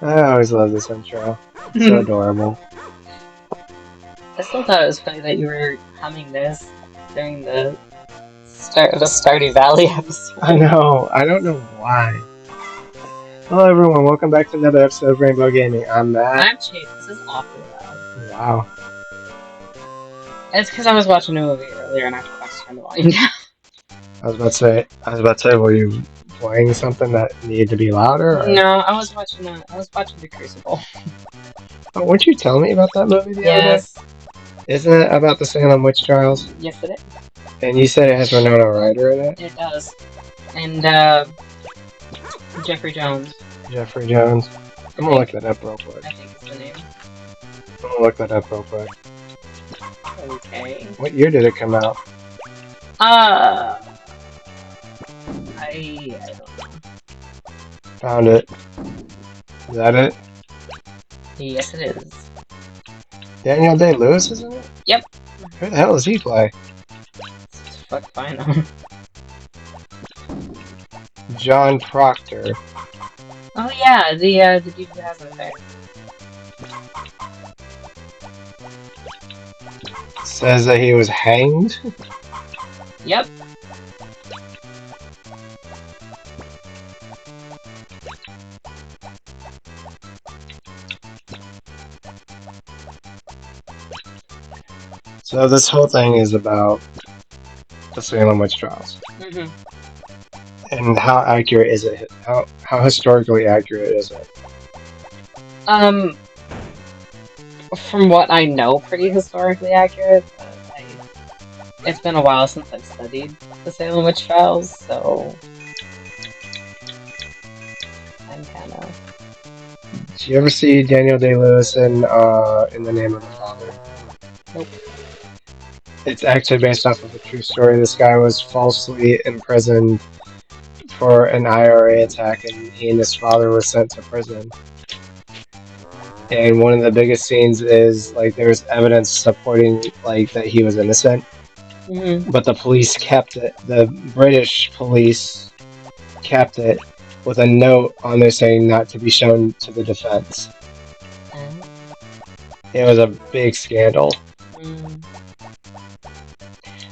I always love this intro. It's so adorable. I still thought it was funny that you were humming this during the start of the Stardew Valley episode. I know. I don't know why. Hello, everyone. Welcome back to another episode of Rainbow Gaming. I'm Matt. I'm Chase. This is awfully loud. Wow. It's because I was watching a movie earlier and I forgot to turn the volume down. I was about to say, were you playing something that needed to be louder? Or? No, I was watching The Crucible. Oh, weren't you telling me about that movie the other day? Yes. Isn't it about the Salem witch trials? Yes, it is. And you said it has Winona Ryder in it? It does. And Jeffrey Jones. Jeffrey Jones. I'm gonna look that up real quick. I think it's the name. I'm gonna look that up real quick. Okay. What year did it come out? I don't know. Found it. Is that it? Yes, it is. Daniel Day-Lewis is in it? Yep. Who the hell does he play? Fuck, fine. John Proctor. Oh yeah, the dude who has an affair. Says that he was hanged. Yep. So this whole thing is about the Salem witch trials. Mm-hmm. And how accurate is it? How historically accurate is it? From what I know, pretty historically accurate. But it's been a while since I've studied the Salem witch trials, so I'm kind of. Did you ever see Daniel Day-Lewis in The Name of the Father? Nope. It's actually based off of a true story. This guy was falsely imprisoned for an IRA attack, and he and his father were sent to prison. And one of the biggest scenes is like there's evidence supporting like that he was innocent, but the police kept it. The British police kept it with a note on there saying not to be shown to the defense. It was a big scandal.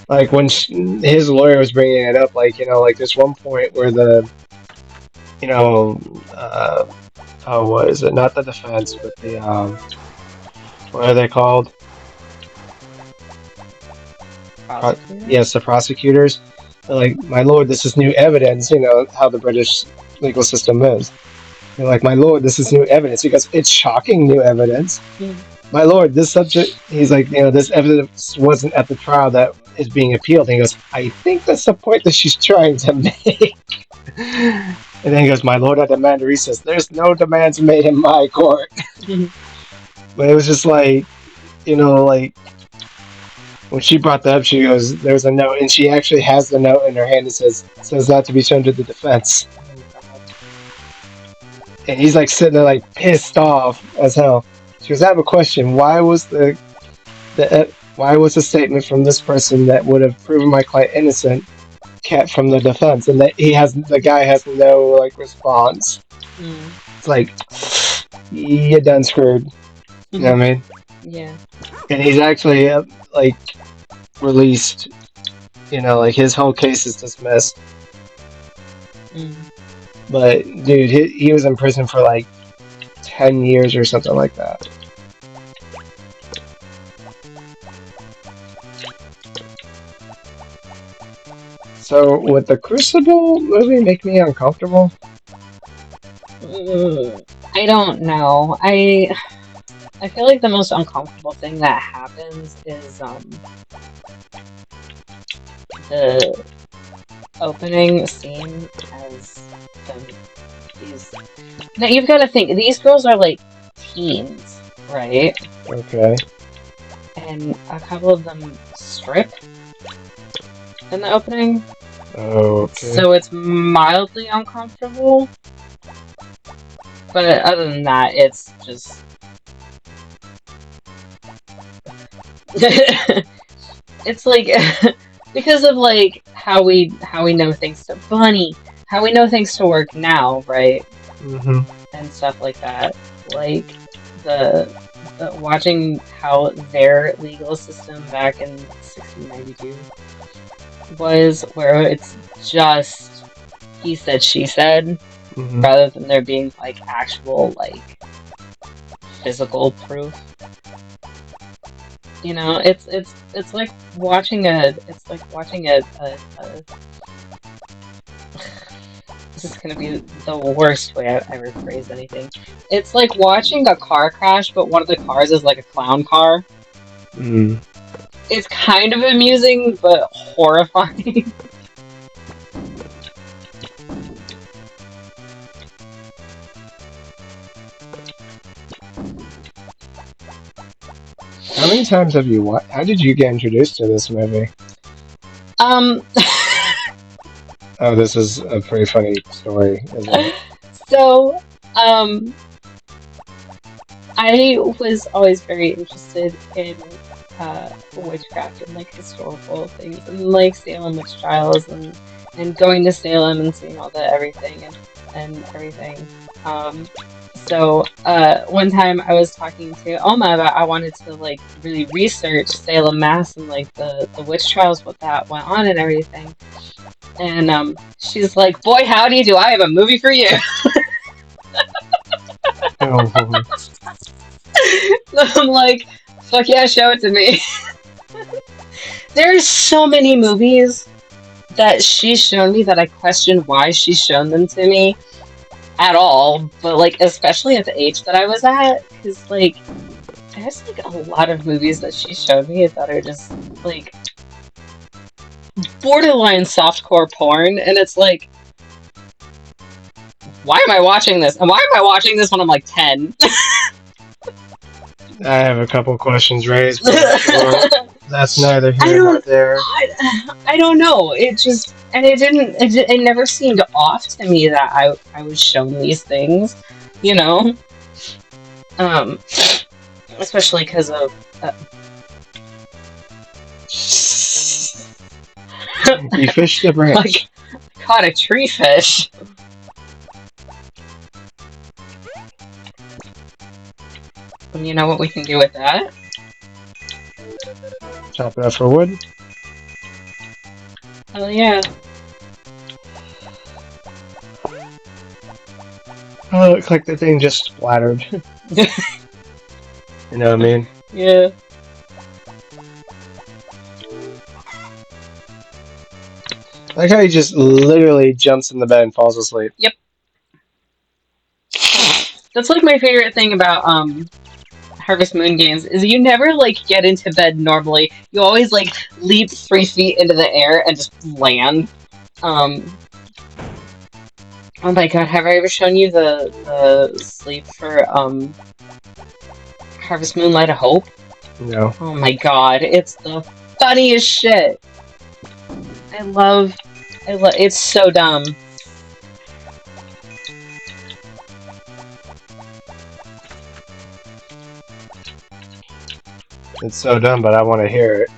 Like when his lawyer was bringing it up, like like there's one point where the, oh, what is it? Not the defense, but the what are they called? Yes, the prosecutors. They're like, my lord, this is new evidence. You know how the British legal system is. They're like, my lord, this is new evidence. He goes, it's shocking new evidence. My lord, this subject. He's like, this evidence wasn't at the trial that is being appealed. And he goes, I think that's the point that she's trying to make. And then he goes, my lord, I demand a recess. There's no demands made in my court. But it was just like, like when she brought that up, she goes, there's a note, and she actually has the note in her hand that says not to be shown to the defense. And he's like sitting there like pissed off as hell. She goes, I have a question. Why was the statement from this person that would have proven my client innocent kept from the defense? And that the guy has no like response. It's like, you're done screwed. You know what I mean? Yeah. And he's actually like released. Like his whole case is dismissed. But dude, he was in prison for like 10 years or something like that. So, would the Crucible movie make me uncomfortable? I don't know. I feel like the most uncomfortable thing that happens is the opening scene has these. Now you've got to think these girls are like teens, right? Okay. And a couple of them strip in the opening. Okay. So it's mildly uncomfortable. But other than that, it's just it's like because of like how we know things to Bunny, how we know things to work now, right? Mm-hmm. And stuff like that. Like the, the watching how their legal system back in 1692 was, where it's just he said, she said, Mm-hmm. rather than there being like actual like physical proof. You know, it's like watching a this is gonna be the worst way I've ever phrased anything. It's like watching a car crash, but one of the cars is like a clown car. Mm. It's kind of amusing, but horrifying. How many times have you watched? How did you get introduced to this movie? Um, Oh, this is a pretty funny story, isn't it? so, um, I was always very interested in witchcraft and like historical things and like Salem witch trials and going to Salem and seeing all the everything and everything. Um, one time I was talking to Oma about I wanted to like really research Salem, Mass and like the witch trials, what that went on and everything. And she's like, "Boy, howdy, do I have a movie for you?" Oh, I'm like, "Fuck yeah, show it to me." There's so many movies that she's shown me that I question why she's shown them to me at all, but like especially at the age that I was at, because like there's like a lot of movies that she showed me that are just like borderline softcore porn, and it's like, why am I watching this? And why am I watching this when I'm like 10? I have a couple questions raised, but that's neither here nor there. I don't know. It just and it didn't it never seemed off to me that I was shown these things, you know. Um, especially because of You fished the branch. like caught a tree fish. And you know what we can do with that? Chop it up for wood. Hell yeah. Oh, it looked like the thing just splattered. You know what I mean? Yeah. I like how he just literally jumps in the bed and falls asleep. Yep. That's like my favorite thing about Harvest Moon games is you never like get into bed normally. You always like leap 3 feet into the air and just land. Um, oh my god, have I ever shown you the sleep for Harvest Moon Light of Hope? No. Oh my god, it's the funniest shit. I love it's so dumb. It's so dumb, but I want to hear it.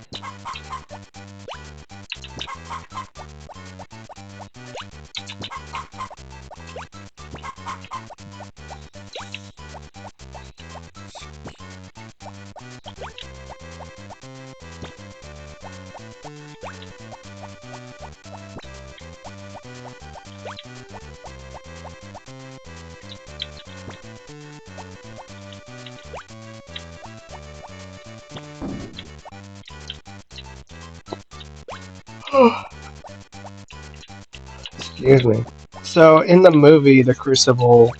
Excuse me. So, in the movie The Crucible,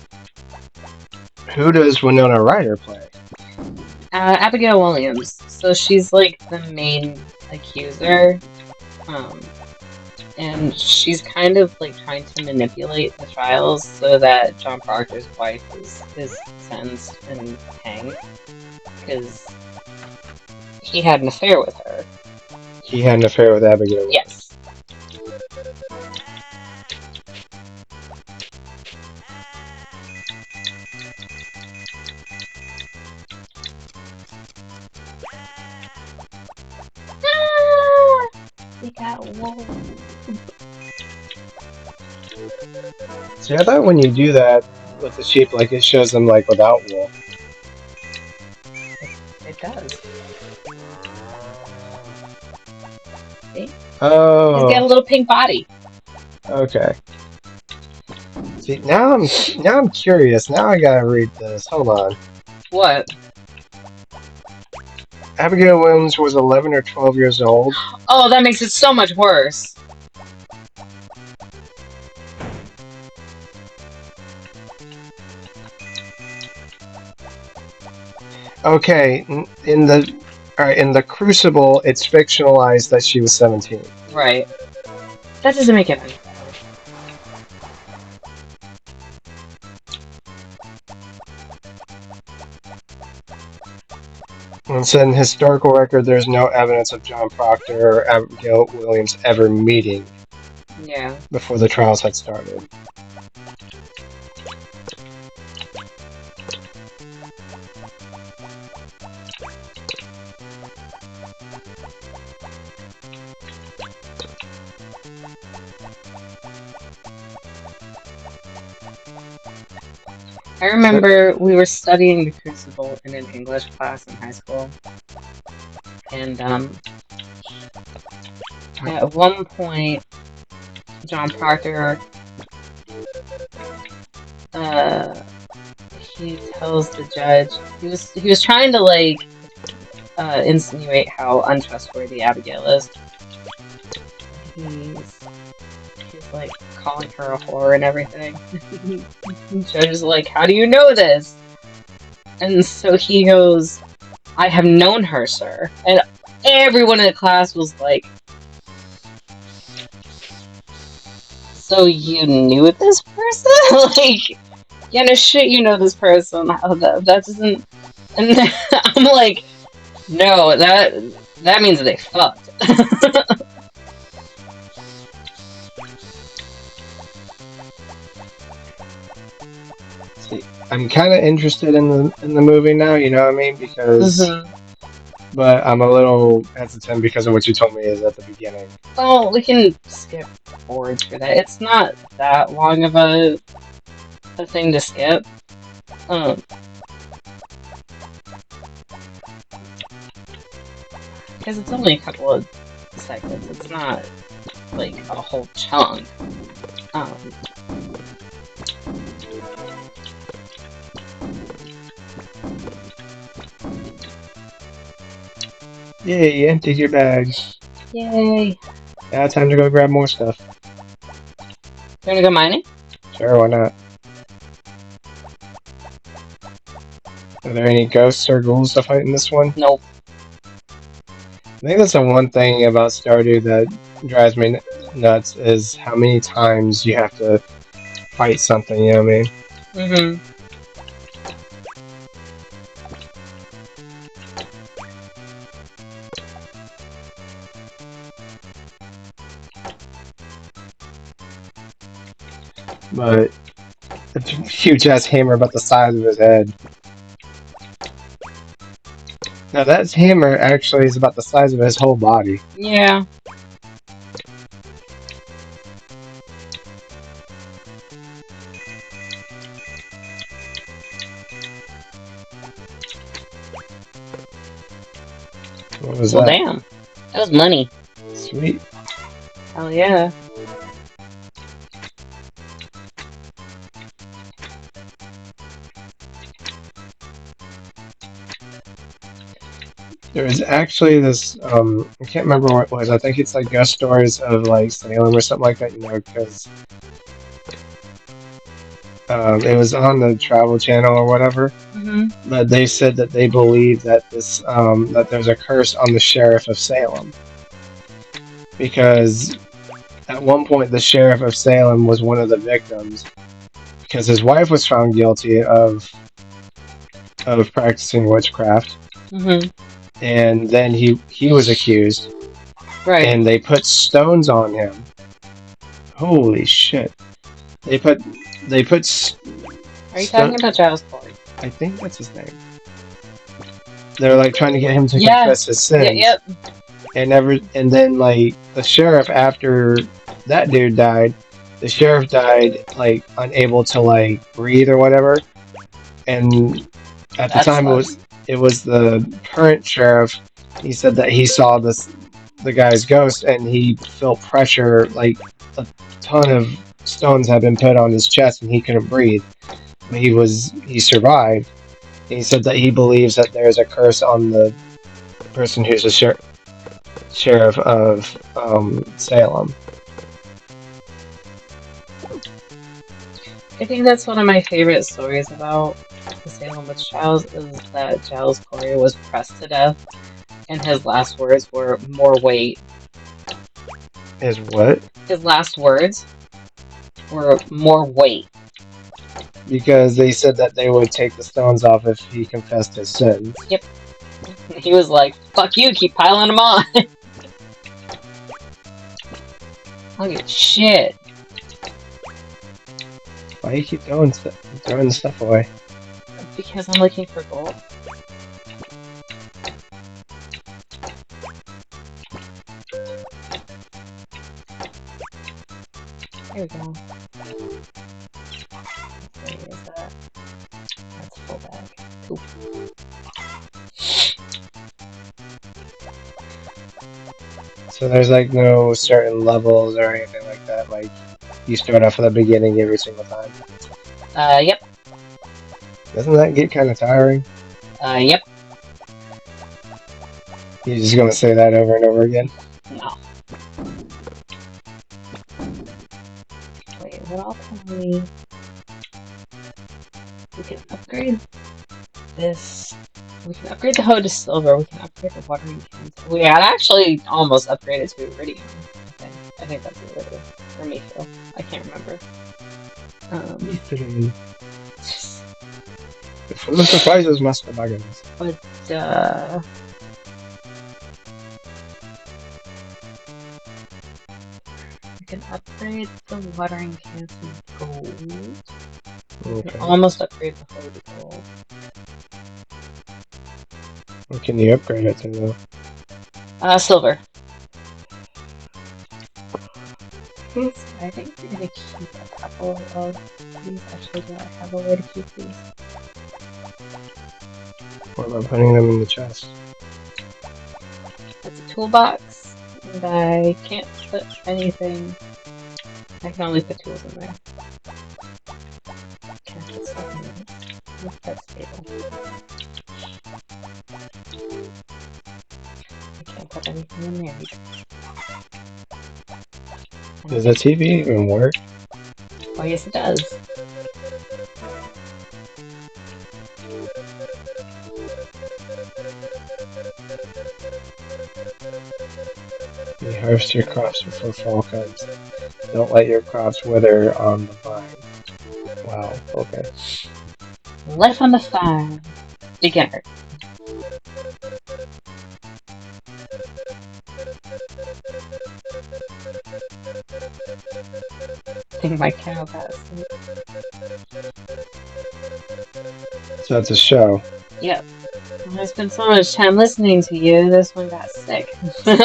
who does Winona Ryder play? Abigail Williams. So she's like the main accuser. Um, and she's kind of like trying to manipulate the trials so that John Proctor's wife is sentenced and hanged because he had an affair with her. He had an affair with Abigail. Yes. That wool. See, I thought when you do that with the sheep, like it shows them like without wool. It does. See? Oh. He's got a little pink body. Okay. See, now I'm curious. Now I gotta read this. Hold on. What? Abigail Williams was 11 or 12 years old. Oh, that makes it so much worse. Okay, in the Crucible, it's fictionalized that she was 17. Right. That doesn't make it any better. And so in historical record, there's no evidence of John Proctor or Abigail Williams ever meeting. Yeah. Before the trials had started. I remember we were studying the Crucible in an English class in high school, and at one point, John Proctor, he tells the judge he was trying to like insinuate how untrustworthy Abigail is. He's like calling her a whore and everything. The judge is like, "How do you know this?" And so he goes, "I have known her, sir." And everyone in the class was like, "So you knew this person?" Like, yeah, no shit, you know this person. That doesn't. And I'm like, no, that means they fucked. See, I'm kind of interested in the movie now. You know what I mean? Because, but I'm a little hesitant because of what you told me is at the beginning. Well, we can skip forward for that. It's not that long of a thing to skip. Because it's only a couple of seconds. It's not like a whole chunk. Yay, you emptied your bag. Yay. Now time to go grab more stuff. You wanna go mining? Sure, why not? Are there any ghosts or ghouls to fight in this one? Nope. I think that's the one thing about Stardew that drives me nuts is how many times you have to fight something, you know what I mean? But a huge ass hammer about the size of his head. Now that hammer actually is about the size of his whole body. Yeah. What was well, that? Damn. That was money. Sweet. Hell yeah. There was actually this, I can't remember what it was. I think it's like Ghost Stories of like Salem or something like that, you know, because it was on the Travel Channel or whatever. But they said that they believe that this, that there's a curse on the sheriff of Salem. Because at one point the sheriff of Salem was one of the victims because his wife was found guilty of practicing witchcraft. And then he was accused. Right. And they put stones on him. Holy shit. They put Are you talking about Giles Corey? I think that's his name. They're like trying to get him to confess his sins. Yep. and then like the sheriff after that dude died, the sheriff died like unable to like breathe or whatever, and at the That time sucks. it was the current sheriff. He said that he saw the guy's ghost and he felt pressure like a ton of stones had been put on his chest and he couldn't breathe. But he survived. And he said that he believes that there's a curse on the person who's the sheriff of Salem. I think that's one of my favorite stories about the Salem witch trials is that Giles Corey was pressed to death, and his last words were "more weight." Is what? His last words were "more weight." Because they said that they would take the stones off if he confessed his sins. Yep. He was like, "Fuck you, keep piling them on." Look at shit. Why do you keep throwing the stuff away? Because I'm looking for gold. There we go. Where is that? That's full bag. Cool. So there's like no certain levels or anything like that. Like you start off at the beginning every single time. Yep. Doesn't that get kind of tiring? Yep. You're just gonna say that over and over again? No. Wait, what else can we can upgrade this. We can upgrade the hoe to silver. We can upgrade the watering can. We had actually almost upgraded to iridium. I think that's iridium. Or Mayfield. I can't remember. Full of surprises, Master Baggins. But, we can upgrade the watering can to gold. We can almost upgrade the hoe to gold. What can you upgrade it to, though? Silver. So I think we're gonna keep a couple of these. Actually, do I have a way to keep these? What about putting them in the chest? It's a toolbox, and I can't put anything. I can only put tools in there. Can't put stuff in there. What's that stable? I can't put anything in there either. Does the TV even work? Oh, yes, it does. You harvest your crops before fall comes. Don't let your crops wither on the vine. Wow, okay. Life on the farm. Beginner. I think my cow got asleep. So that's a show. Yep. I spent so much time listening to you, this one got sick. In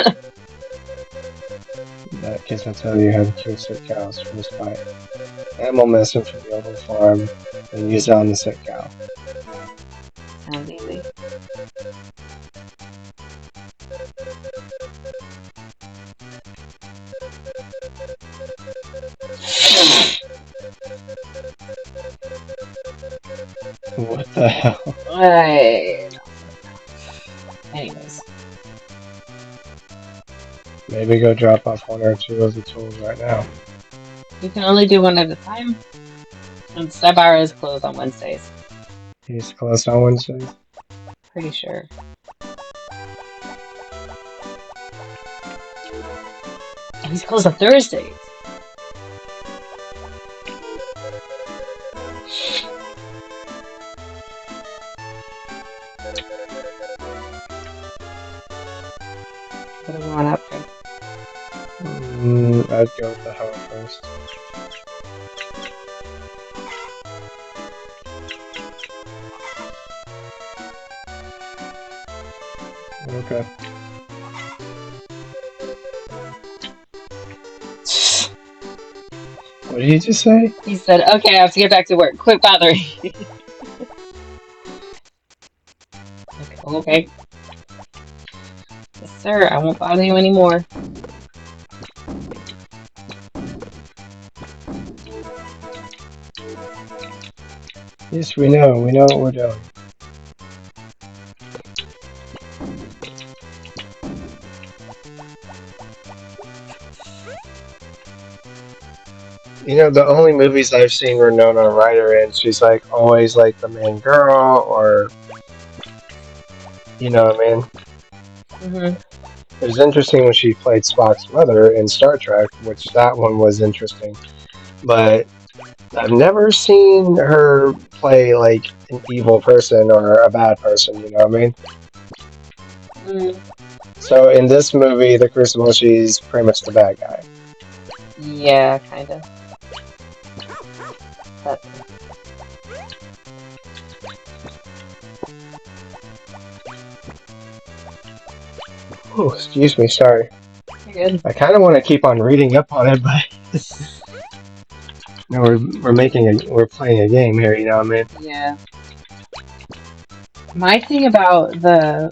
that case, I'll tell you how to cure sick cows. First, buy animal medicine from the local farm and use it on the sick cow. Sounds easy. What the hell? Anyways. Maybe go drop off one or two of the tools right now. You can only do one at a time. And Stabara is closed on Wednesdays. He's closed on Wednesdays? Pretty sure. Oh, he's closed on Thursdays. What do we want to upgrade? I'd go with the hoe first. Okay. What did you just say? He said, "Okay, I have to get back to work. Quit bothering." Okay. Yes, sir. I won't bother you anymore. Yes, we know. We know what we're doing. You know, the only movies I've seen where Nona Ryder in, she's like always like the main girl, or you know what I mean? Mm-hmm. It was interesting when she played Spock's mother in Star Trek, which that one was interesting. But I've never seen her play like an evil person or a bad person, you know what I mean? Mm, So in this movie, The Crucible, she's pretty much the bad guy. yeah, kind of. But Oh, excuse me, sorry. you're good. I kind of want to keep on reading up on it, but no, we're playing a game here, you know what I mean? Yeah. My thing about the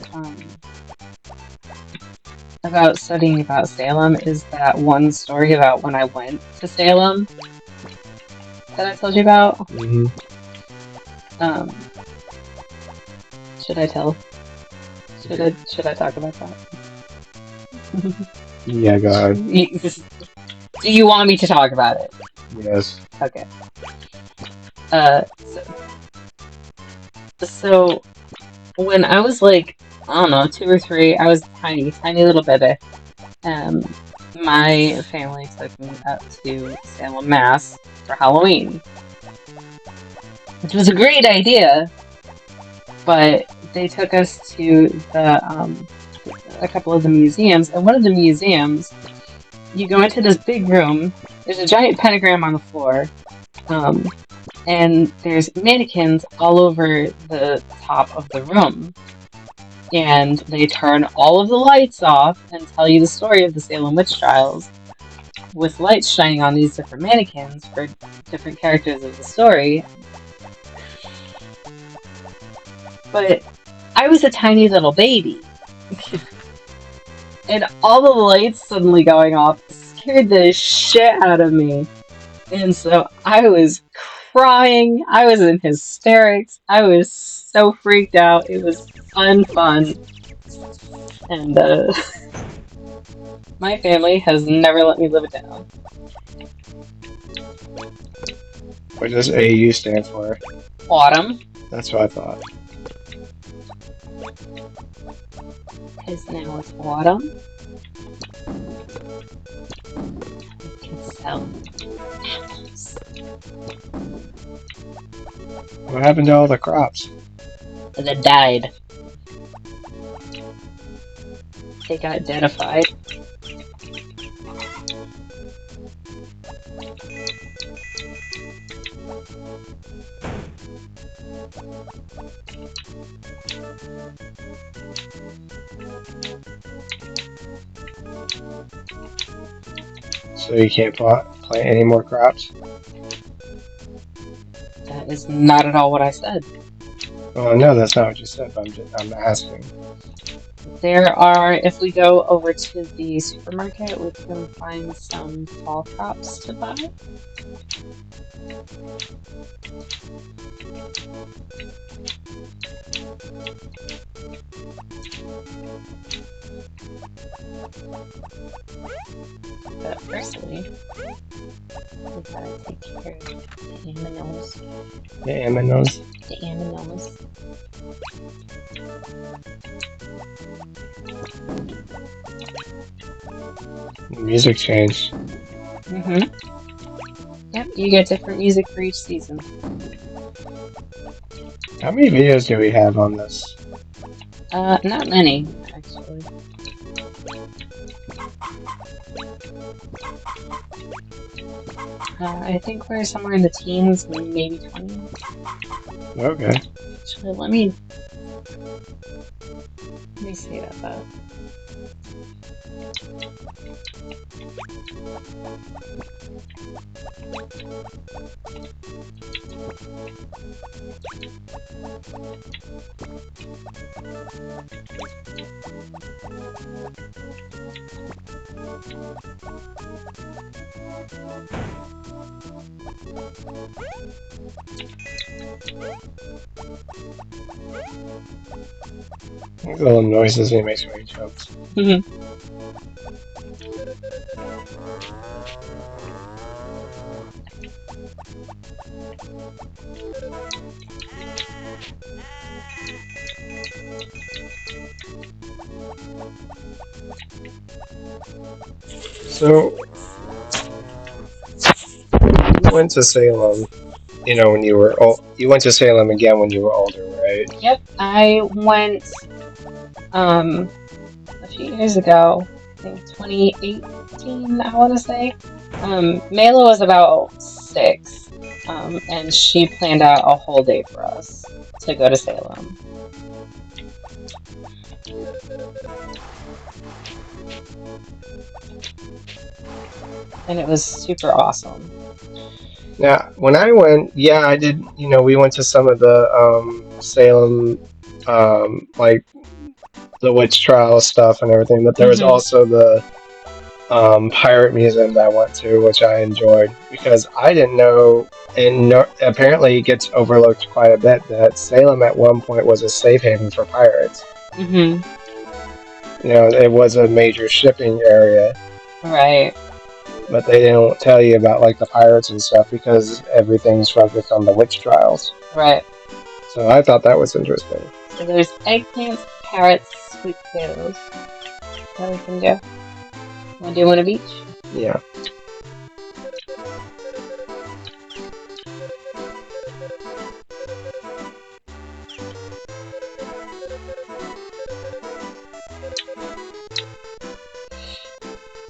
about studying about Salem is that one story about when I went to Salem that I told you about. Mm-hmm. Um, should I tell? Should I talk about that? Yeah, go ahead. Do you want me to talk about it? Yes. Okay. Uh, so when I was like, I don't know, 2 or 3, I was tiny, tiny little baby. Um, my family took me up to Salem, Mass for Halloween, which was a great idea, but they took us to a couple of the museums, and one of the museums, you go into this big room, there's a giant pentagram on the floor, um, and there's mannequins all over the top of the room. And they turn all of the lights off and tell you the story of the Salem witch trials with lights shining on these different mannequins for different characters of the story. But I was a tiny little baby. And all the lights suddenly going off scared the shit out of me. And so I was crying. I was in hysterics. I was so freaked out. It was fun. And my family has never let me live it down. What does AU stand for? Autumn. That's what I thought. Because now it's autumn. We can sell apples. What happened to all the crops? They died. They got identified. So you can't plant any more crops? That is not at all what I said. Well, no, that's not what you said, but I'm asking. There are, if we go over to the supermarket, we can find some fall crops to buy. But firstly, we gotta take care of the aminos. The aminos? The aminos. The music changed. Mm-hmm. Yep, you get different music for each season. How many videos do we have on this? Not many, actually. I think we're somewhere in the teens, maybe 20. Okay. Actually, let me see about that. The little noises he makes when he jumps. So, you went to Salem, when you were you went to Salem again when you were older, right? Yep, I went a few years ago, I think 2018, I want to say. Mayla was about 6, and she planned out a whole day for us to go to Salem. And it was super awesome. Now, when I went, yeah, I did. We went to some of the Salem, like the witch trial stuff and everything. But there was also the pirate museum that I went to, which I enjoyed because I didn't know, and apparently it gets overlooked quite a bit that Salem at one point was a safe haven for pirates. It was a major shipping area. Right. But they didn't tell you about like the pirates and stuff because everything's focused on the witch trials. Right. So I thought that was interesting. So there's eggplants, carrots, sweet potatoes that we can do. Want to do one of each? Yeah.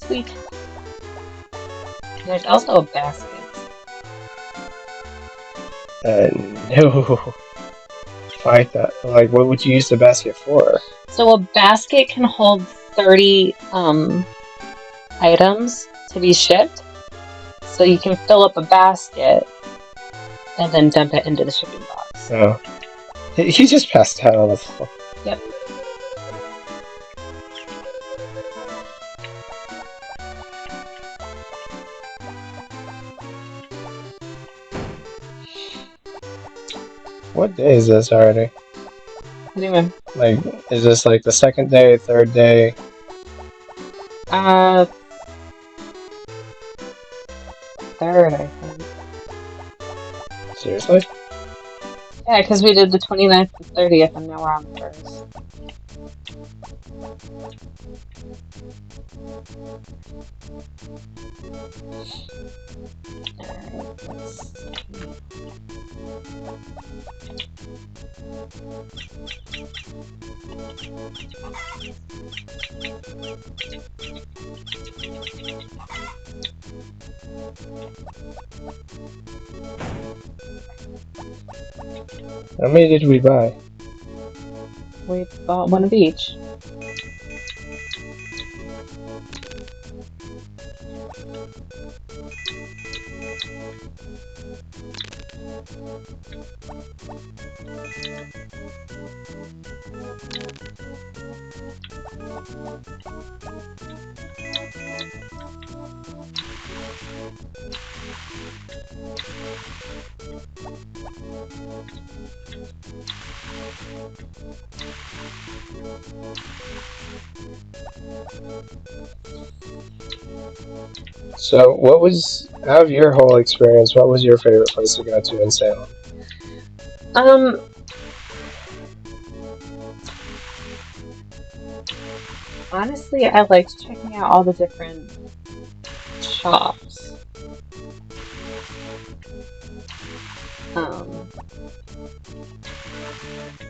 Sweet. There's also a basket. No. Fight that. Like, what would you use the basket for? So a basket can hold 30 items to be shipped. So you can fill up a basket and then dump it into the shipping box. Oh. He just passed out on the floor. Yep. What day is this already? What do you mean? Like, is this like the second day, third day? Third, I think. Seriously? Yeah, because we did the 29th and 30th, and now we're on the 1st. Alright, let's see. How many did we buy? We bought one of each. So, out of your whole experience, what was your favorite place to go to in Salem? Honestly, I liked checking out all the different shops.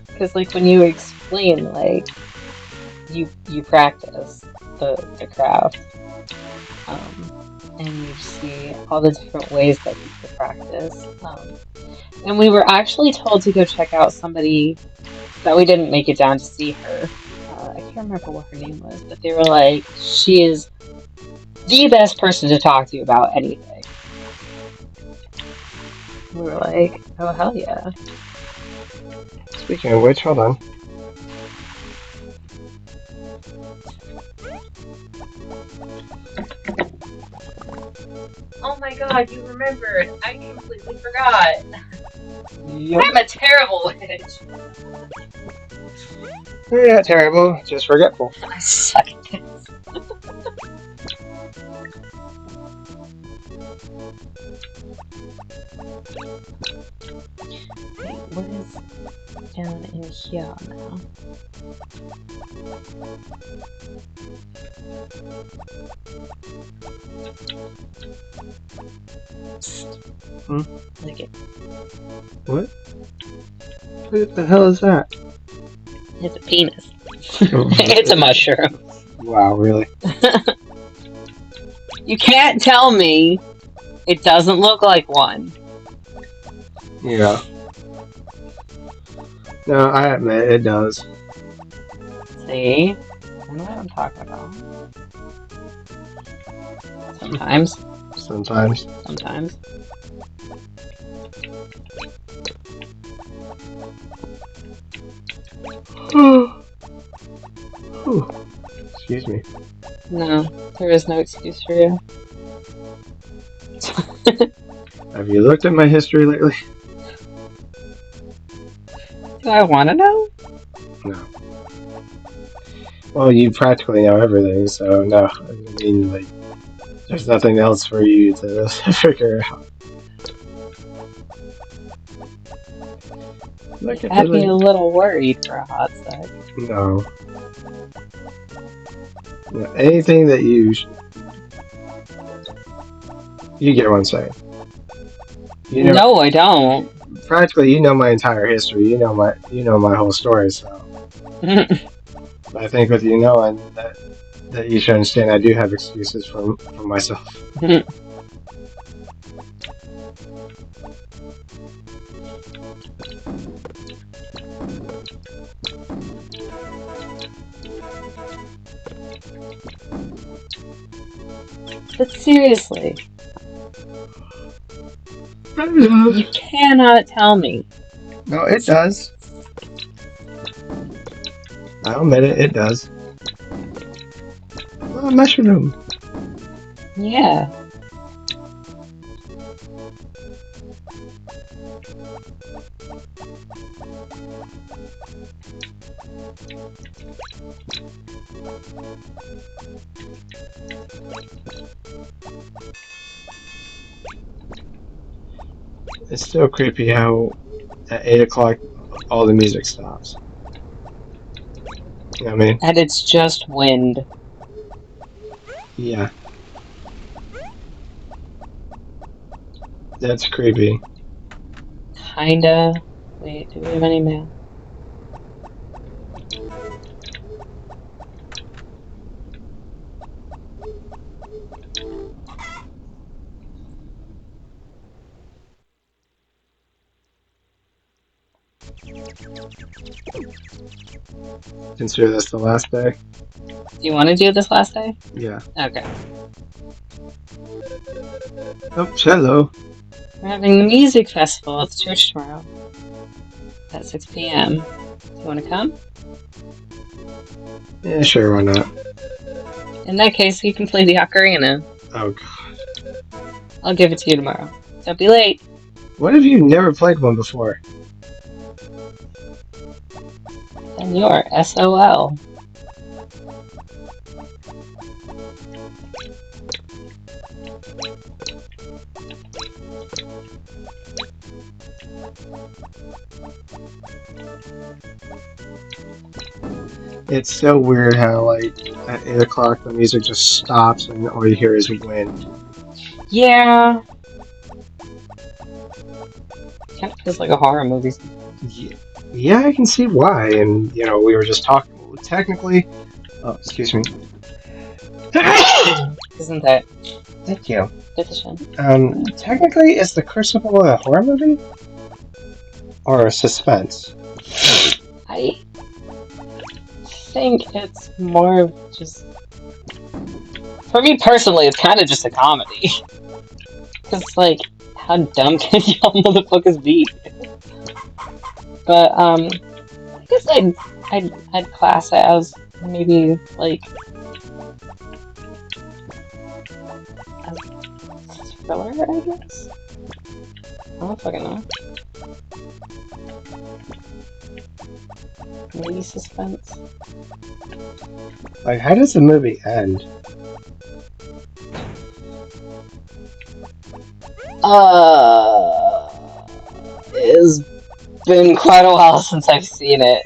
Because like when you explain, like you practice the craft, and you see all the different ways that you could practice. And we were actually told to go check out somebody that we didn't make it down to see her. I can't remember what her name was, but they were like, she is the best person to talk to about anything. We were like, oh, hell yeah. Speaking of which, hold on. Oh my god, you remembered. I completely forgot. Yep. I'm a terrible witch. You're not terrible, just forgetful. I suck at this. Wait, what is down in here now? Hmm? Like it. What? What the hell is that? It's a penis. It's a mushroom. Wow, really? You can't tell me it doesn't look like one. Yeah. No, I admit it does. See? I know what I'm talking about. Sometimes. Sometimes. Sometimes. Excuse me. No, there is no excuse for you. Have you looked at my history lately? Do I want to know? No. Well, you practically know everything, so no. I mean, like, there's nothing else for you to figure out. Look It at had me the a little worried for a hot sec. No. No. Anything that you get what I'm saying. You know, No, I don't. practically, you know my entire history. You know my whole story. So, I think with you knowing that you should understand, I do have excuses for myself. But seriously, you cannot tell me. No, it does. I'll admit it. It does. Oh, a mushroom. Yeah. It's still creepy how at 8 o'clock all the music stops. You know what I mean? And it's just wind. Yeah. That's creepy. Kinda. Wait, do we have any mail? Consider this the last day? Do you want to do this last day? Yeah. Okay. Oh, hello. We're having the music festival at the church tomorrow at 6 p.m. Do you want to come? Yeah, sure, why not? In that case, you can play the ocarina. Oh, God. I'll give it to you tomorrow. Don't be late. What if you've never played one before? Then you're SOL. It's so weird how, like, at 8 o'clock the music just stops and all you hear is wind. Yeah. Kind of feels like a horror movie. Yeah, I can see why. And, you know, we were just talking. Technically. Oh, excuse me. Isn't that? Thank you. Bitteschön. Technically, is The Crucible a horror movie? Or a suspense? I think it's more of just For me personally, it's kind of just a comedy. Cause like, how dumb can y'all motherfuckers be? But I guess I'd class it as maybe like a thriller, I guess. I don't fucking know. Maybe suspense. Like, how does the movie end? It's been quite a while since I've seen it.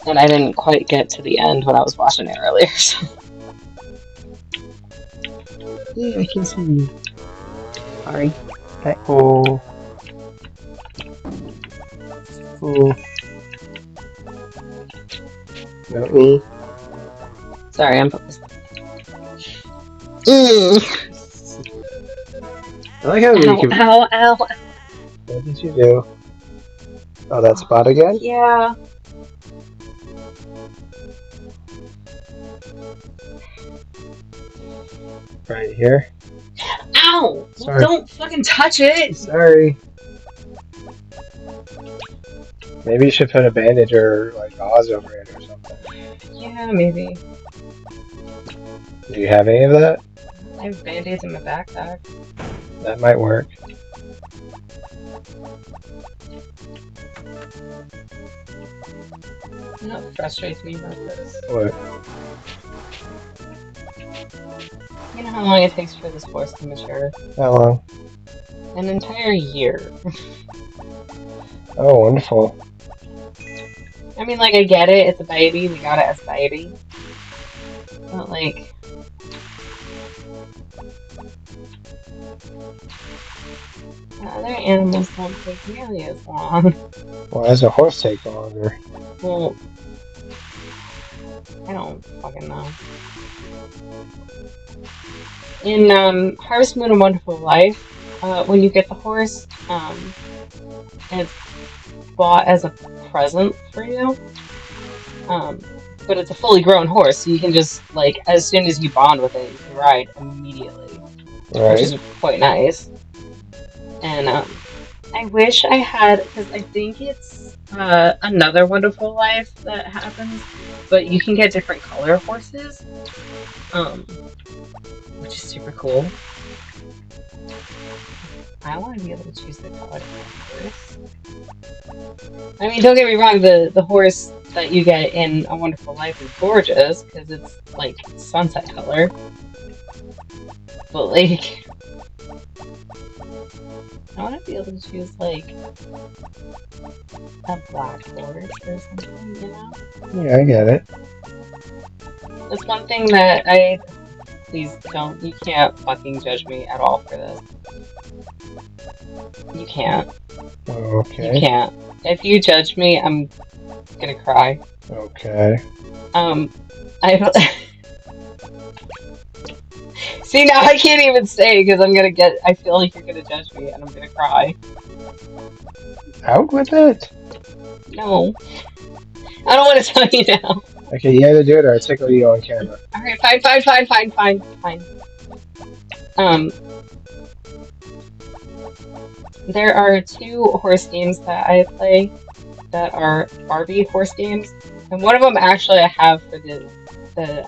And I didn't quite get to the end when I was watching it earlier. So. Yeah, I can see you. Sorry. Okay. Oh. Oh. No. Sorry, I'm focused. I like how you can. Ow. What did you do? Oh, that spot again? Yeah. Right here. Ow! Sorry. Don't fucking touch it! Sorry. Maybe you should put a bandage or like gauze over it or something. Yeah, maybe. Do you have any of that? I have band-aids in my backpack. That might work. You know what frustrates me about this? What? You know how long it takes for this horse to mature? How long? An entire year. Oh, wonderful. I mean, like, I get it, it's a baby, we got it as a baby. But, like... other animals don't take nearly as long. Why does a horse take longer? Well... I don't fucking know. In, Harvest Moon and Wonderful Life, when you get the horse, it's bought as a present for you. But it's a fully grown horse, so you can just, like, as soon as you bond with it, you can ride immediately. Right. Which is quite nice. And, I wish I had, because I think it's, Another Wonderful Life that happens, but you can get different color horses, which is super cool. I want to be able to choose the color of my horse. I mean, don't get me wrong, the horse that you get in A Wonderful Life is gorgeous, because it's, like, sunset color. But, like... I want to be able to choose, like, a black horse or something, you know? Yeah, I get it. That's one thing that I... Please don't. You can't fucking judge me at all for this. You can't. Okay. You can't. If you judge me, I'm gonna cry. Okay. I... See, now I can't even say, because I'm gonna get... I feel like you're gonna judge me, and I'm gonna cry. Out with it? No. I don't want to tell you now. Okay, you either do it or I tickle you on camera. Alright, fine. There are 2 horse games that I play that are Barbie horse games, and one of them actually I have for the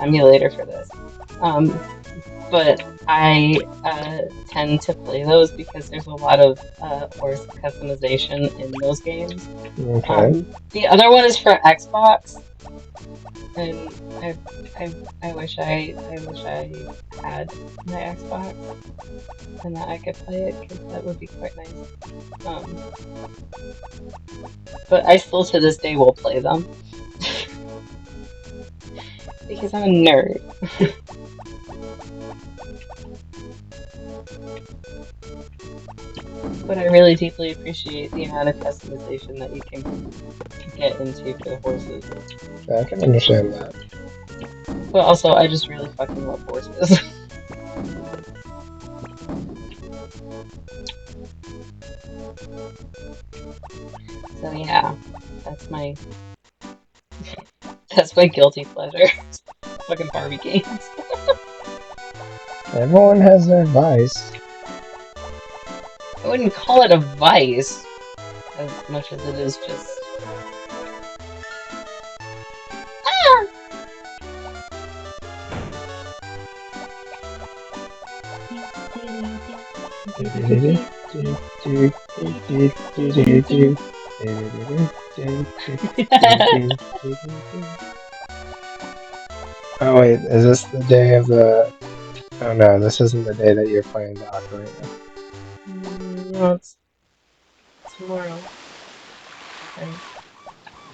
emulator for this. But I tend to play those because there's a lot of horse customization in those games. Okay. The other one is for Xbox, and I wish I had my Xbox and that I could play it, because that would be quite nice. But I still to this day will play them because I'm a nerd. But I really deeply appreciate the amount of customization that you can get into for the horses. I can understand that. But also, I just really fucking love horses. So yeah, that's my guilty pleasure. fucking Barbie games. Everyone has their vice. I wouldn't call it a vice as much as it is just. Ah! Oh wait, is this the day of the... Oh no, this isn't the day that you're playing the ocarina. No, it's tomorrow. Okay.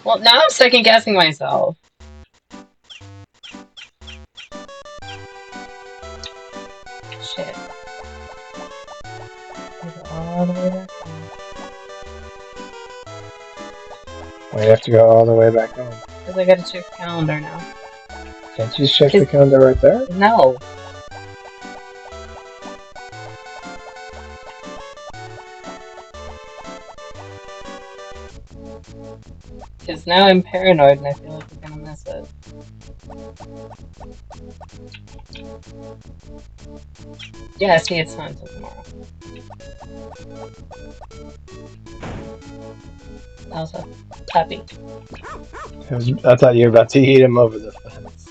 Well, now I'm second guessing myself. Shit. All the way back home. Why you have to go all the way back home? Because I gotta check the calendar now. Can't you check the calendar right there? No. Because now I'm paranoid and I feel like we're gonna miss it. Yeah, see, it's not until tomorrow. Also, puppy. I thought you were about to eat him over the fence.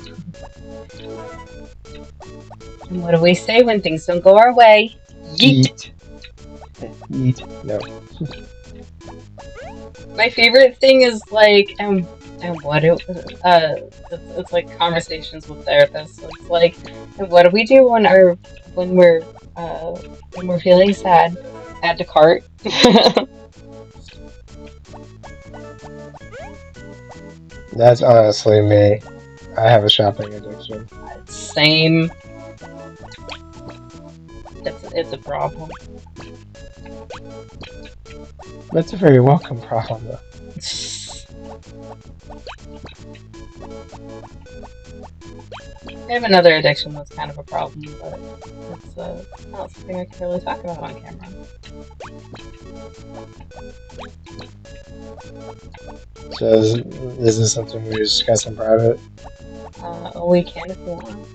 And what do we say when things don't go our way? Yeet! Yeet. No. My favorite thing is like, and what it's like conversations with therapists. So it's like, and what do we do when we're feeling sad? Add to cart. That's honestly me. I have a shopping addiction. Same. It's a problem. That's a very welcome problem, though. I have another addiction that's kind of a problem, but it's not something I can really talk about on camera. So is this something we discuss in private? We can if you want.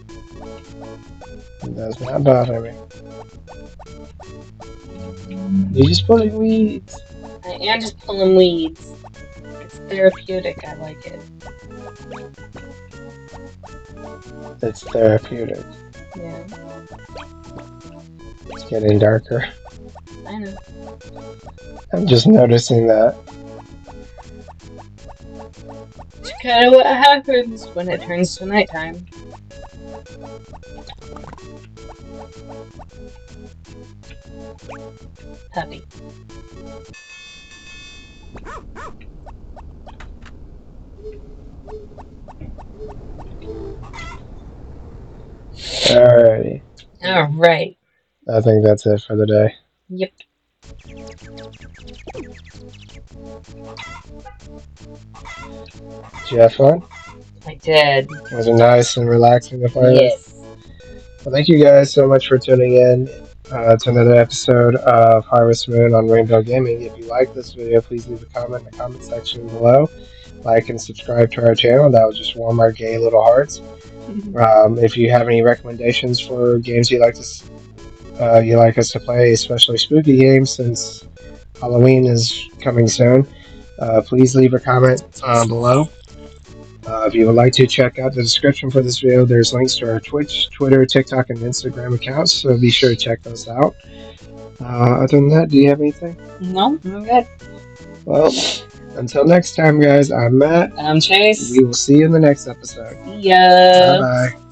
It does not bother me. You're just pulling weeds. I am just pulling weeds. It's therapeutic, I like it. It's therapeutic. Yeah. It's getting darker. I know. I'm just noticing that. It's kind of what happens when it turns to nighttime. Puppy. Alrighty. Alright. I think that's it for the day. Yep. Did you have fun? I did. Was it nice and relaxing to play Yes. this? Well, thank you guys so much for tuning in to another episode of Harvest Moon on Rainbow Gaming. If you like this video, please leave a comment in the comment section below. Like and subscribe to our channel. That will just warm our gay little hearts. If you have any recommendations for games you like us to play, especially spooky games, since Halloween is coming soon, please leave a comment below. If you would like to check out the description for this video, there's links to our Twitch, Twitter, TikTok, and Instagram accounts, so be sure to check those out. Other than that, do you have anything? No, I'm good. Well, until next time, guys, I'm Matt. And I'm Chase. We will see you in the next episode. See ya. Bye-bye.